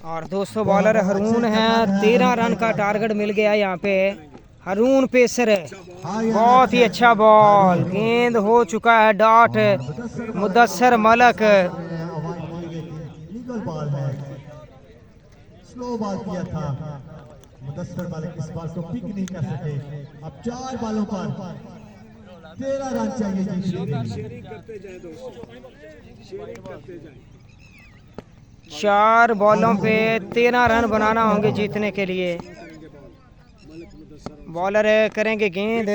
और दोस्तों बॉलर रून है, 13 रन का टारगेट मिल गया यहाँ पे। रून पेसर है, बहुत ही अच्छा बॉल, गेंद हो चुका है dot. Mudassar Malik slow ball किया था, मुदस्सर मलिक इस बॉल को पिक नहीं कर सके। अब 4 बॉलों पर 13 रन चाहिए जी। 4 बॉलों पे 13 रन बनाना होंगे जीतने के लिए। बॉलर करेंगे गेंद,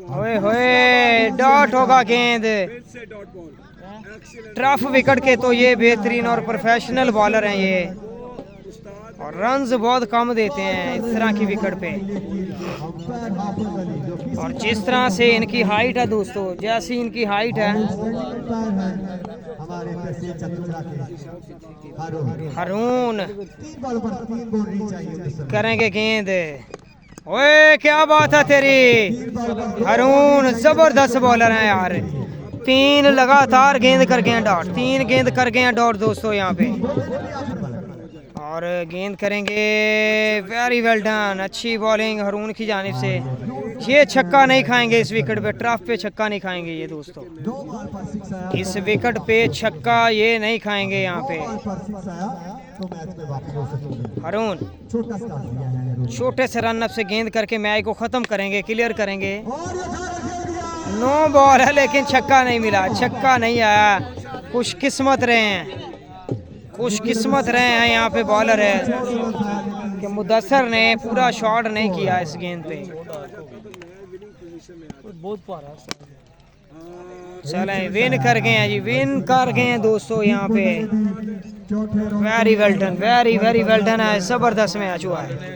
होए होए डॉट होगा गेंद। टफ विकेट के तो ये बेहतरीन और प्रोफेशनल बॉलर हैं ये, और रन्स बहुत कम देते हैं इस तरह की विकेट पे। और जिस तरह से इनकी हाइट है दोस्तों, जैसी इनकी हाइट है, हारून करेंगे गेंद। ओए क्या बात है तेरी, हारून जबरदस्त बॉलर हैं यार। 3 लगातार गेंद कर गए डॉट, 3 गेंद कर गए डॉट दोस्तों यहाँ पे। और गेंद करेंगे, वेरी वेल डन, अच्छी बॉलिंग हारून की जानिब से। ये छक्का नहीं खाएंगे इस विकेट पे, टर्फ पे छक्का नहीं खाएंगे ये दोस्तों, इस विकेट पे छक्का ये नहीं खाएंगे यहाँ पे। हारून छोटे से रन से गेंद करके मैच को खत्म करेंगे, क्लियर करेंगे। 9 बॉल है लेकिन छक्का नहीं मिला, छक्का नहीं आया। खुशकिस्मत रहे हैं, खुशकिस्मत रहे हैं यहाँ पे बॉलर है कि मुदस्सर ने पूरा शॉट नहीं किया इस गेंद पे। चलें विन कर गए हैं जी, विन कर गए हैं दोस्तों यहाँ पे। Very well done, very very well done है, जबरदस्त मैच हुआ है।